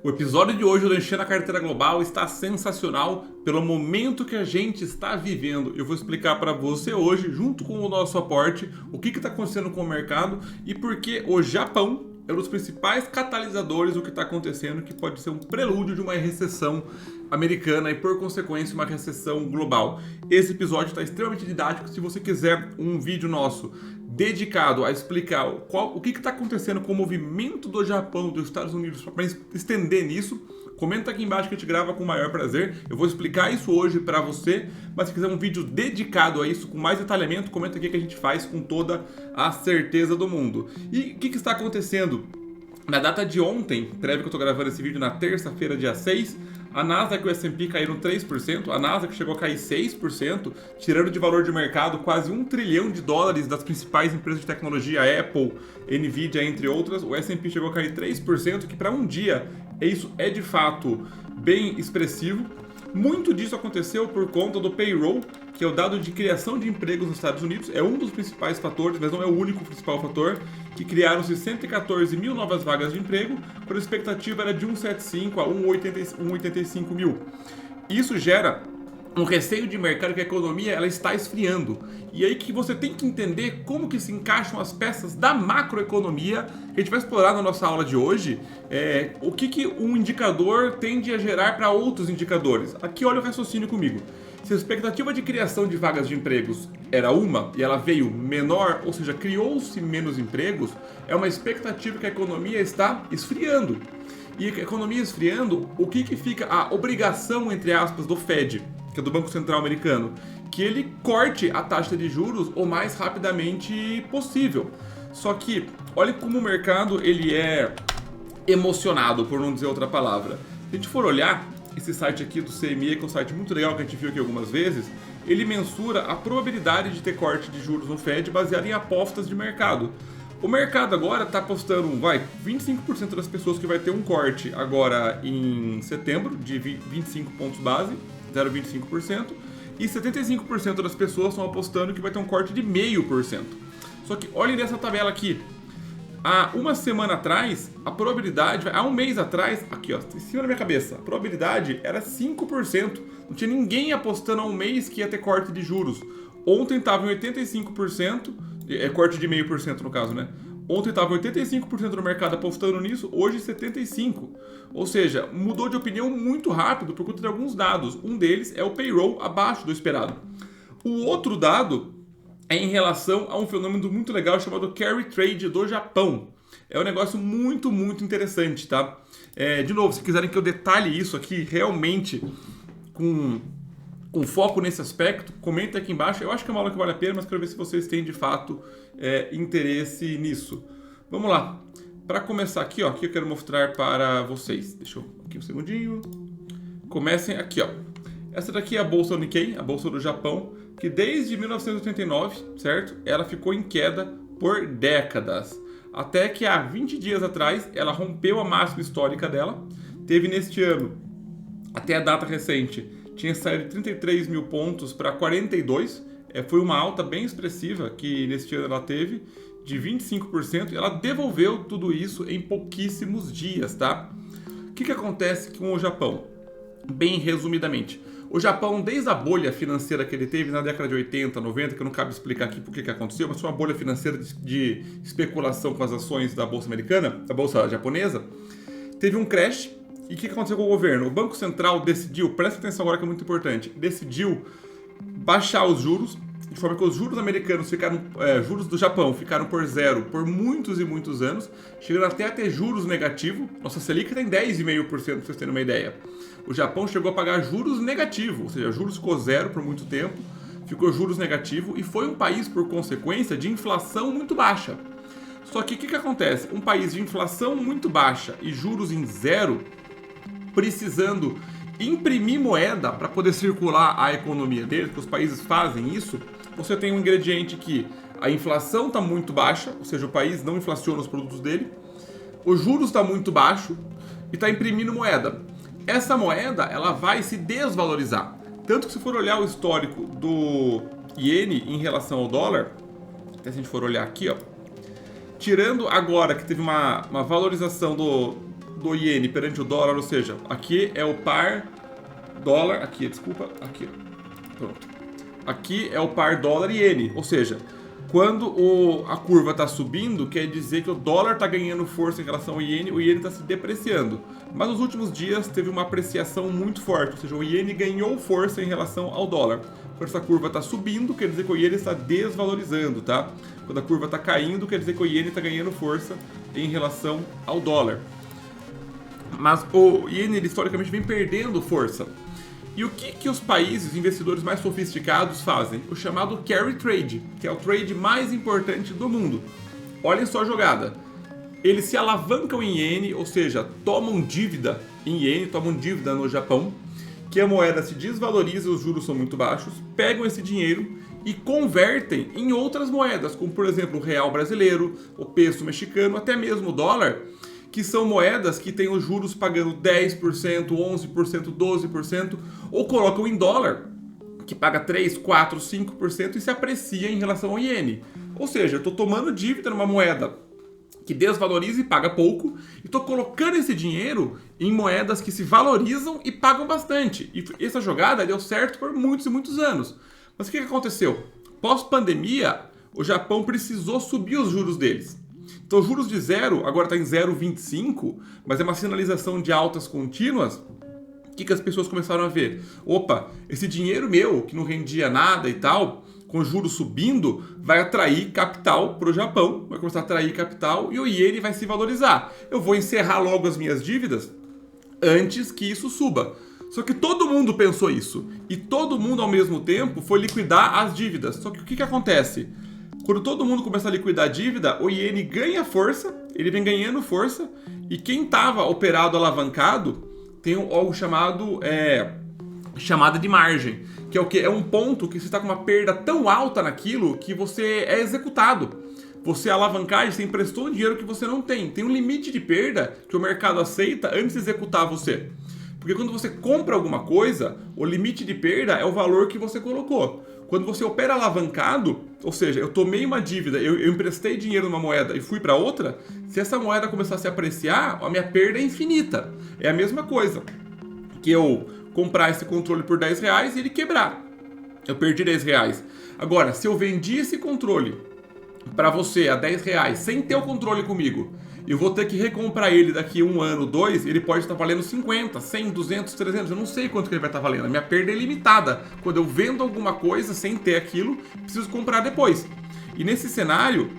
O episódio de hoje do Enchendo a Carteira Global está sensacional pelo momento que a gente está vivendo. Eu vou explicar para você hoje, junto com o nosso aporte, o que está acontecendo com o mercado e por que o Japão é um dos principais catalisadores do que está acontecendo, que pode ser um prelúdio de uma recessão americana e, por consequência, uma recessão global. Esse episódio está extremamente didático. Se você quiser um vídeo nosso dedicado a explicar o que está acontecendo com o movimento do Japão, dos Estados Unidos, para estender nisso, comenta aqui embaixo que a gente grava com o maior prazer. Eu vou explicar isso hoje para você, mas se quiser um vídeo dedicado a isso, com mais detalhamento, comenta aqui que a gente faz com toda a certeza do mundo. E o que está acontecendo? Na data de ontem, prévio que eu estou gravando esse vídeo na terça-feira, dia 6, a Nasdaq e o S&P caíram 3%, a Nasdaq chegou a cair 6%, tirando de valor de mercado quase $1 trilhão das principais empresas de tecnologia, Apple, Nvidia, entre outras. O S&P chegou a cair 3%, que para um dia isso é de fato bem expressivo. Muito disso aconteceu por conta do payroll, que é o dado de criação de empregos nos Estados Unidos. É um dos principais fatores, mas não é o único principal fator, que criaram-se 114 mil novas vagas de emprego, quando a expectativa era de 175 a 185 mil. Isso gera um receio de mercado que a economia ela está esfriando. E aí que você tem que entender como que se encaixam as peças da macroeconomia, que a gente vai explorar na nossa aula de hoje, o que um indicador tende a gerar para outros indicadores. Aqui olha o raciocínio comigo. Se a expectativa de criação de vagas de empregos era uma e ela veio menor, ou seja, criou-se menos empregos, é uma expectativa que a economia está esfriando. E a economia esfriando, o que fica a obrigação, entre aspas, do Fed, que é do Banco Central Americano, que ele corte a taxa de juros o mais rapidamente possível. Só que, olha como o mercado ele é emocionado, por não dizer outra palavra. Se a gente for olhar esse site aqui do CME, que é um site muito legal que a gente viu aqui algumas vezes, ele mensura a probabilidade de ter corte de juros no Fed baseado em apostas de mercado. O mercado agora está apostando, 25% das pessoas que vai ter um corte agora em setembro, de 25 pontos base, 0,25%, e 75% das pessoas estão apostando que vai ter um corte de 0,5%. Só que olhem nessa tabela aqui. Há uma semana atrás, a probabilidade, há um mês atrás, aqui ó, em cima da minha cabeça, a probabilidade era 5%. Não tinha ninguém apostando há um mês que ia ter corte de juros. Ontem estava em 85%, corte de 0,5% no caso, né? Ontem estava 85% do mercado apostando nisso, hoje 75%. Ou seja, mudou de opinião muito rápido por conta de alguns dados. Um deles é o payroll abaixo do esperado. O outro dado é em relação a um fenômeno muito legal chamado carry trade do Japão. É um negócio muito, muito interessante, tá? De novo, se quiserem que eu detalhe isso aqui realmente com foco nesse aspecto, comenta aqui embaixo. Eu acho que é uma aula que vale a pena, mas quero ver se vocês têm de fato interesse nisso. Vamos lá. Para começar aqui, ó, aqui eu quero mostrar para vocês. Deixa eu aqui um segundinho. Comecem aqui, ó. Essa daqui é a bolsa Nikkei, a bolsa do Japão, que desde 1989, certo? Ela ficou em queda por décadas. Até que há 20 dias atrás ela rompeu a máxima histórica dela. Teve neste ano, até a data recente, tinha saído de 33 mil pontos para 42. Foi uma alta bem expressiva que neste ano ela teve, de 25%. E ela devolveu tudo isso em pouquíssimos dias, tá? O que acontece com o Japão? Bem resumidamente, o Japão, desde a bolha financeira que ele teve na década de 80, 90, que não cabe explicar aqui por que aconteceu, mas foi uma bolha financeira de especulação com as ações da bolsa americana, da bolsa japonesa, teve um crash. E o que aconteceu com o governo? O Banco Central decidiu, presta atenção agora que é muito importante, decidiu baixar os juros, de forma que os juros americanos juros do Japão ficaram por zero por muitos e muitos anos, chegando até a ter juros negativos. Nossa Selic está em 10,5%, para vocês terem uma ideia. O Japão chegou a pagar juros negativos, ou seja, juros ficou zero por muito tempo, ficou juros negativo e foi um país, por consequência, de inflação muito baixa. Só que o que acontece? Um país de inflação muito baixa e juros em zero, precisando imprimir moeda para poder circular a economia deles, porque os países fazem isso, você tem um ingrediente que a inflação está muito baixa, ou seja, o país não inflaciona os produtos dele, os juros está muito baixo e está imprimindo moeda. Essa moeda ela vai se desvalorizar. Tanto que se for olhar o histórico do iene em relação ao dólar, até se a gente for olhar aqui, ó, tirando agora que teve uma valorização do iene perante o dólar, ou seja, aqui é o par dólar, aqui, desculpa, aqui, pronto. Aqui é o par dólar e iene, ou seja, quando a curva está subindo, quer dizer que o dólar está ganhando força em relação ao iene, o iene está se depreciando. Mas nos últimos dias teve uma apreciação muito forte, ou seja, o iene ganhou força em relação ao dólar. Quando essa curva está subindo, quer dizer que o iene está desvalorizando, tá? Quando a curva está caindo, quer dizer que o iene está ganhando força em relação ao dólar. Mas o iene, ele, historicamente, vem perdendo força. E o que os países, investidores mais sofisticados fazem? O chamado carry trade, que é o trade mais importante do mundo. Olhem só a jogada. Eles se alavancam em iene, ou seja, tomam dívida em iene, tomam dívida no Japão, que a moeda se desvaloriza, os juros são muito baixos, pegam esse dinheiro e convertem em outras moedas, como por exemplo o real brasileiro, o peso mexicano, até mesmo o dólar, que são moedas que têm os juros pagando 10%, 11%, 12%, ou colocam em dólar, que paga 3, 4, 5% e se aprecia em relação ao iene. Ou seja, eu estou tomando dívida numa moeda que desvaloriza e paga pouco, e estou colocando esse dinheiro em moedas que se valorizam e pagam bastante. E essa jogada deu certo por muitos e muitos anos. Mas o que aconteceu? Pós-pandemia, o Japão precisou subir os juros deles. Então, os juros de zero, agora está em 0,25, mas é uma sinalização de altas contínuas. O que as pessoas começaram a ver? Opa, esse dinheiro meu, que não rendia nada e tal, com os juros subindo, vai atrair capital para o Japão, vai começar a atrair capital e o iene vai se valorizar. Eu vou encerrar logo as minhas dívidas antes que isso suba. Só que todo mundo pensou isso, e todo mundo ao mesmo tempo foi liquidar as dívidas. Só que o que acontece? Quando todo mundo começa a liquidar a dívida, o iene ganha força, ele vem ganhando força, e quem estava operado alavancado tem algo chamado chamada de margem, que é o que? É um ponto que você está com uma perda tão alta naquilo que você é executado. Você alavancagem, você emprestou um dinheiro que você não tem. Tem um limite de perda que o mercado aceita antes de executar você. Porque quando você compra alguma coisa, o limite de perda é o valor que você colocou. Quando você opera alavancado, ou seja, eu tomei uma dívida, eu emprestei dinheiro numa moeda e fui para outra, se essa moeda começar a se apreciar, a minha perda é infinita. É a mesma coisa que eu comprar esse controle por 10 reais e ele quebrar. Eu perdi 10 reais. Agora, se eu vendi esse controle para você a 10 reais sem ter o controle comigo, eu vou ter que recomprar ele daqui 1 ano, 2, ele pode estar valendo 50, 100, 200, 300, eu não sei quanto que ele vai estar valendo. A minha perda é limitada. Quando eu vendo alguma coisa sem ter aquilo, preciso comprar depois. E nesse cenário,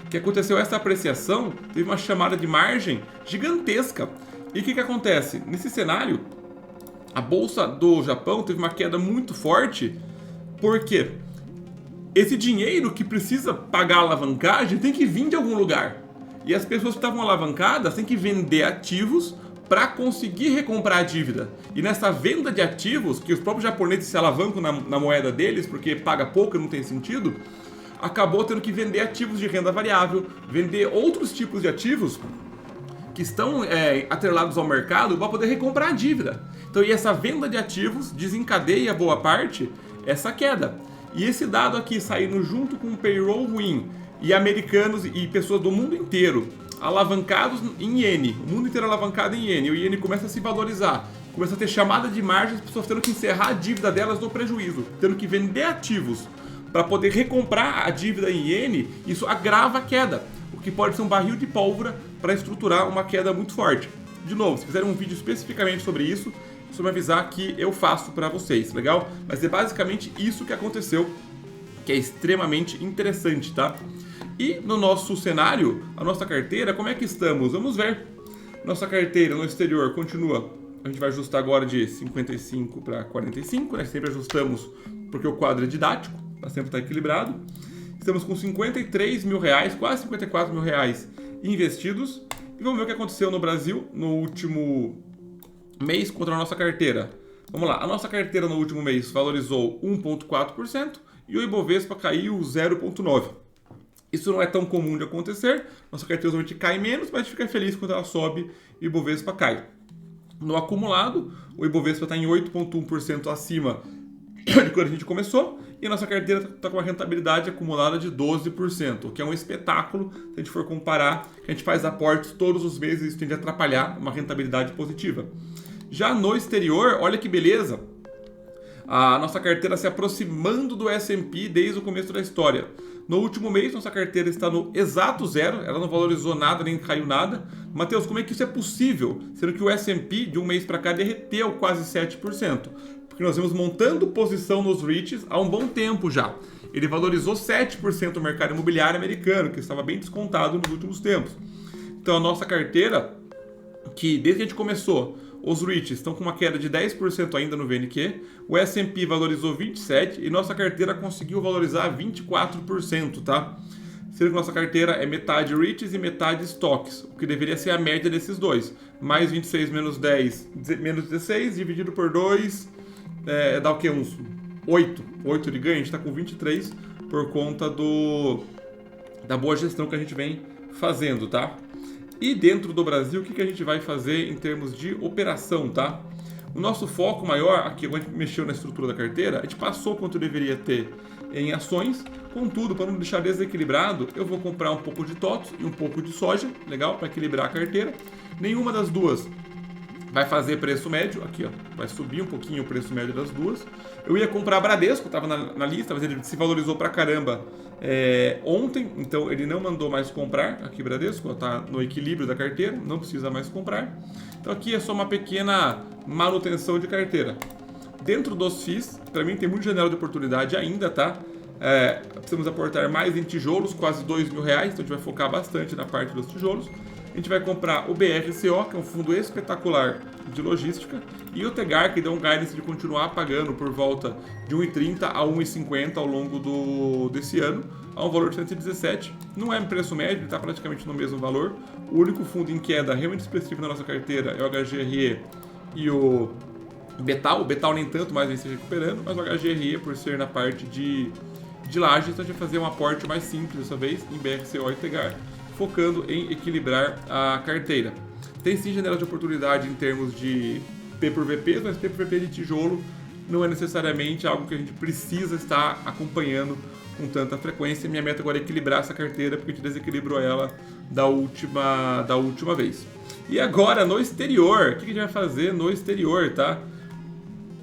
que aconteceu essa apreciação, teve uma chamada de margem gigantesca. E o que acontece? Nesse cenário, a bolsa do Japão teve uma queda muito forte, porque esse dinheiro que precisa pagar a alavancagem tem que vir de algum lugar. E as pessoas que estavam alavancadas têm que vender ativos para conseguir recomprar a dívida. E nessa venda de ativos, que os próprios japoneses se alavancam na moeda deles, porque paga pouco e não tem sentido, acabou tendo que vender ativos de renda variável, vender outros tipos de ativos que estão atrelados ao mercado para poder recomprar a dívida. Então, e essa venda de ativos desencadeia boa parte essa queda. E esse dado aqui saindo junto com um payroll ruim e americanos e pessoas do mundo inteiro alavancados em iene, o mundo inteiro alavancado em iene, e o iene começa a se valorizar, começa a ter chamada de margem, as pessoas tendo que encerrar a dívida delas no prejuízo, tendo que vender ativos para poder recomprar a dívida em iene, isso agrava a queda, o que pode ser um barril de pólvora para estruturar uma queda muito forte. De novo, se quiserem um vídeo especificamente sobre isso, é só me avisar que eu faço para vocês, legal? Mas é basicamente isso que aconteceu, que é extremamente interessante, tá? E no nosso cenário, a nossa carteira, como é que estamos? Vamos ver. Nossa carteira no exterior continua. A gente vai ajustar agora de 55 para 45, né? Sempre ajustamos porque o quadro é didático, sempre está equilibrado. Estamos com 53 mil reais, quase 54 mil reais investidos. E vamos ver o que aconteceu no Brasil no último mês contra a nossa carteira. Vamos lá, a nossa carteira no último mês valorizou 1,4% e o Ibovespa caiu 0,9%. Isso não é tão comum de acontecer, nossa carteira usualmente cai menos, mas a gente fica feliz quando ela sobe e o Ibovespa cai. No acumulado, o Ibovespa está em 8,1% acima de quando a gente começou, E a nossa carteira está com uma rentabilidade acumulada de 12%, o que é um espetáculo se a gente for comparar, que a gente faz aportes todos os meses e isso tende a atrapalhar uma rentabilidade positiva. Já no exterior, olha que beleza, a nossa carteira se aproximando do S&P desde o começo da história. No último mês, nossa carteira está no exato zero, ela não valorizou nada, nem caiu nada. Matheus, como é que isso é possível? Sendo que o S&P de um mês para cá derreteu quase 7%. Porque nós vimos montando posição nos REITs há um bom tempo já. Ele valorizou 7% o mercado imobiliário americano, que estava bem descontado nos últimos tempos. Então a nossa carteira, que desde que a gente começou, os REITs estão com uma queda de 10% ainda no VNQ, o S&P valorizou 27% e nossa carteira conseguiu valorizar 24%, tá? Sendo que nossa carteira é metade REITs e metade stocks, o que deveria ser a média desses dois. Mais 26 menos 10, menos 16, dividido por 2, dá o quê? Uns 8 de ganho, a gente está com 23 por conta da boa gestão que a gente vem fazendo, tá? E dentro do Brasil, o que a gente vai fazer em termos de operação, tá? O nosso foco maior, aqui quando a gente mexeu na estrutura da carteira, a gente passou quanto deveria ter em ações, contudo, para não deixar desequilibrado, eu vou comprar um pouco de TOTS e um pouco de soja, legal, para equilibrar a carteira. Nenhuma das duas vai fazer preço médio, aqui ó, vai subir um pouquinho o preço médio das duas. Eu ia comprar Bradesco, estava na lista, mas ele se valorizou pra caramba ontem, então ele não mandou mais comprar, aqui Bradesco, está no equilíbrio da carteira, não precisa mais comprar. Então aqui é só uma pequena manutenção de carteira. Dentro dos FIIs, para mim tem muita janela de oportunidade ainda, tá? Precisamos aportar mais em tijolos, quase R$2.000, então a gente vai focar bastante na parte dos tijolos. A gente vai comprar o BRCO, que é um fundo espetacular de logística, e o Tegar, que deu um guidance de continuar pagando por volta de 1,30 a 1,50 ao longo desse ano, a um valor de 117. Não é preço médio, ele está praticamente no mesmo valor. O único fundo em queda realmente expressivo na nossa carteira é o HGRE e o Betal. O Betal nem tanto, mas vem se recuperando, mas o HGRE, por ser na parte de lajes, então a gente vai fazer um aporte mais simples dessa vez em BRCO e Tegar, focando em equilibrar a carteira. Tem sim janela de oportunidade em termos de P por VP, mas P por VP de tijolo não é necessariamente algo que a gente precisa estar acompanhando com tanta frequência. Minha meta agora é equilibrar essa carteira, porque a gente desequilibrou ela da última vez. E agora, no exterior, o que a gente vai fazer no exterior, tá?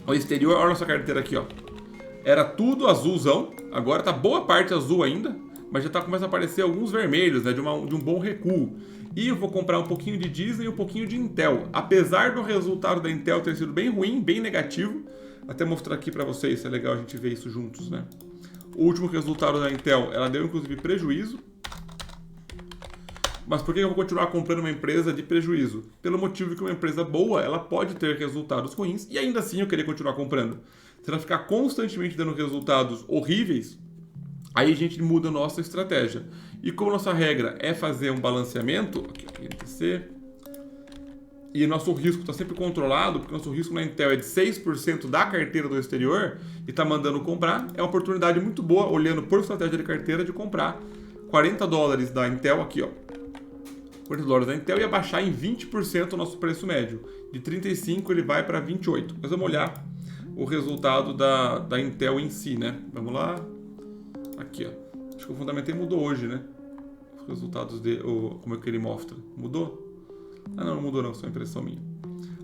No exterior, olha a nossa carteira aqui, ó. Era tudo azulzão, agora tá boa parte azul ainda, mas já começando a aparecer alguns vermelhos, né, de um bom recuo. E eu vou comprar um pouquinho de Disney e um pouquinho de Intel. Apesar do resultado da Intel ter sido bem ruim, bem negativo, até mostrar aqui para vocês, é legal a gente ver isso juntos, né? O último resultado da Intel, ela deu inclusive prejuízo. Mas por que eu vou continuar comprando uma empresa de prejuízo? Pelo motivo que uma empresa boa, ela pode ter resultados ruins e ainda assim eu querer continuar comprando. Se ela ficar constantemente dando resultados horríveis, aí a gente muda a nossa estratégia. E como nossa regra é fazer um balanceamento, aqui NTC, e nosso risco está sempre controlado, porque nosso risco na Intel é de 6% da carteira do exterior e está mandando comprar, é uma oportunidade muito boa, olhando por estratégia de carteira, de comprar $40 da Intel, aqui ó, $40 da Intel, e abaixar em 20% o nosso preço médio. De 35 ele vai para 28. Mas vamos olhar o resultado da Intel em si, né? Vamos lá. Aqui, ó. Acho que o Fundamentei mudou hoje, né? Os resultados como é que ele mostra? Mudou? Ah, não mudou não, só impressão minha.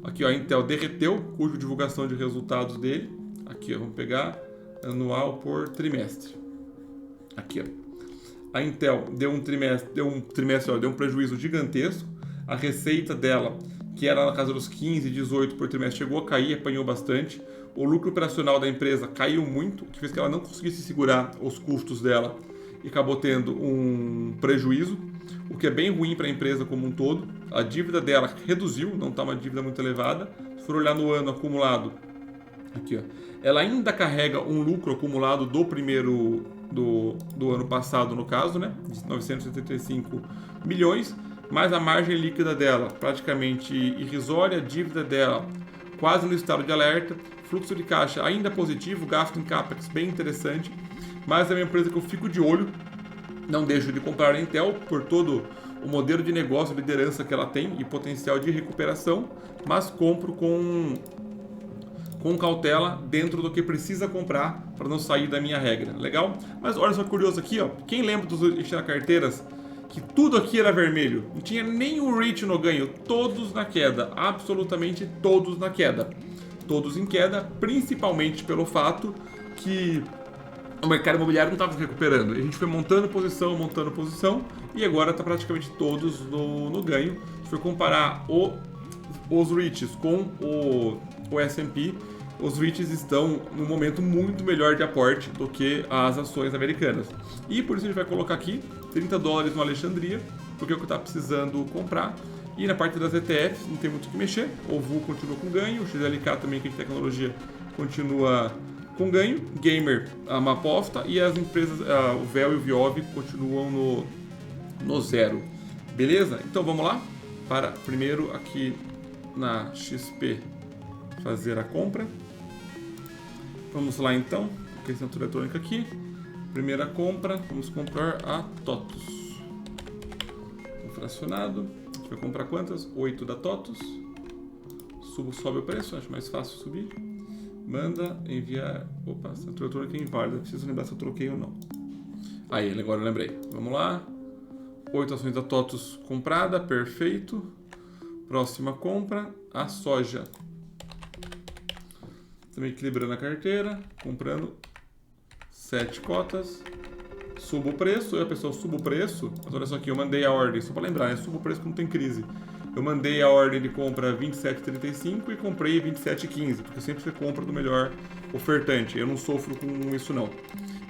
Aqui, ó, a Intel derreteu, cuja divulgação de resultados dele. Aqui, ó, vamos pegar anual por trimestre. Aqui, ó. A Intel deu um prejuízo gigantesco. A receita dela, que era na casa dos 15, 18 por trimestre, chegou a cair, apanhou bastante. O lucro operacional da empresa caiu muito, o que fez que ela não conseguisse segurar os custos dela e acabou tendo um prejuízo, o que é bem ruim para a empresa como um todo. A dívida dela reduziu, não está uma dívida muito elevada. Se for olhar no ano acumulado, aqui, ó, ela ainda carrega um lucro acumulado do ano passado, no caso, né, de 975 milhões, mas a margem líquida dela praticamente irrisória, a dívida dela quase no estado de alerta, fluxo de caixa ainda positivo, gasto em capex bem interessante, mas é uma empresa que eu fico de olho, não deixo de comprar a Intel por todo o modelo de negócio, liderança que ela tem e potencial de recuperação, mas compro com com cautela dentro do que precisa comprar para não sair da minha regra, legal? Mas olha só curioso aqui, ó, quem lembra dos carteiras que tudo aqui era vermelho, não tinha nenhum reach no ganho, todos na queda, absolutamente todos na queda, todos em queda, principalmente pelo fato que o mercado imobiliário não estava se recuperando. A gente foi montando posição e agora está praticamente todos no ganho. Se for comparar os REITs com o S&P, os REITs estão num momento muito melhor de aporte do que as ações americanas. E por isso a gente vai colocar aqui $30 no Alexandria, porque é o que está precisando comprar. E na parte das ETFs não tem muito o que mexer. O VU continua com ganho, o XLK também, que é de tecnologia, continua com ganho. Gamer, uma aposta, e as empresas, o VEL e o Viov continuam no zero. Beleza? Então vamos lá para primeiro aqui na XP fazer a compra. Vamos lá então, questão eletrônica aqui. Primeira compra, vamos comprar a TOTUS. Fracionado. A gente vai comprar quantas? 8 da TOTUS. Sobe o preço, acho mais fácil subir. Manda enviar. Opa, essa eletrônica é inválida. Preciso lembrar se eu troquei ou não. Aí, agora eu lembrei. Vamos lá. 8 ações da TOTUS comprada, perfeito. Próxima compra, a soja. Também equilibrando a carteira, comprando 7 cotas. Subo o preço, a pessoa subo o preço, mas olha só aqui, eu mandei a ordem, só para lembrar, né? Subo o preço que não tem crise. Eu mandei a ordem de compra 27,35 e comprei 27,15, porque sempre você compra do melhor ofertante. Eu não sofro com isso não.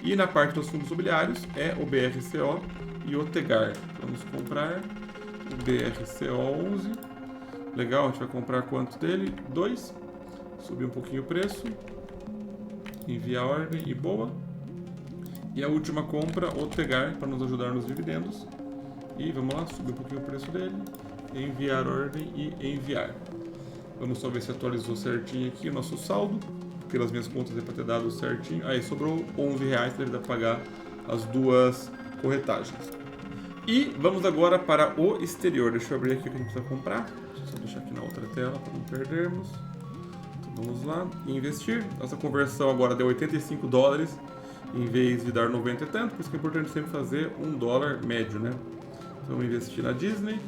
E na parte dos fundos imobiliários é o BRCO e o Tegar. Vamos comprar o BRCO 11. Legal, a gente vai comprar quanto dele? 2. Subir um pouquinho o preço. Enviar a ordem e boa. E a última compra, o Tegar, para nos ajudar nos dividendos. E vamos lá, subir um pouquinho o preço dele. Enviar ordem e enviar. Vamos só ver se atualizou certinho aqui o nosso saldo. Pelas minhas contas é para ter dado certinho. Aí sobrou R$11, deve dar para pagar as duas corretagens. E vamos agora para o exterior. Deixa eu abrir aqui o que a gente precisa comprar. Deixa eu só deixar aqui na outra tela para não perdermos. Então vamos lá, investir. Nossa conversão agora deu $85 em vez de dar 90 e tanto. Por isso que é importante sempre fazer $1 médio, né? Então vamos investir na Disney.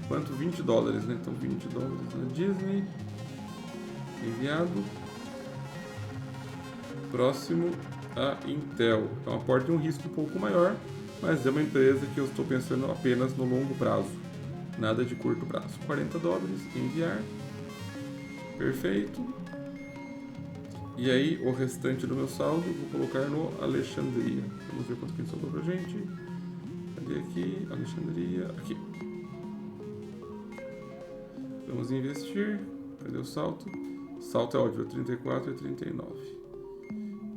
Quanto? $20, né? Então $20 na Disney. Enviado. Próximo, a Intel. É um aporte e um risco um pouco maior, mas é uma empresa que eu estou pensando apenas no longo prazo. Nada de curto prazo. $40, enviar. Perfeito. E aí, o restante do meu saldo, vou colocar no Alexandria. Vamos ver quanto que sobrou pra gente. Cadê aqui? Alexandria. Aqui. Vamos investir. Cadê o salto? Salto é óbvio, 34 e 39.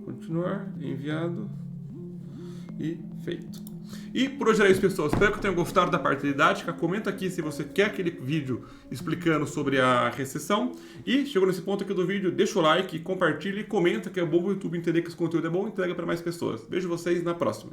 Continuar, enviado e feito. E por hoje era isso, pessoal. Espero que tenham gostado da parte didática. Comenta aqui se você quer aquele vídeo explicando sobre a recessão. E chegou nesse ponto aqui do vídeo, deixa o like, compartilha e comenta, que é bom o YouTube entender que esse conteúdo é bom e entrega para mais pessoas. Vejo vocês na próxima.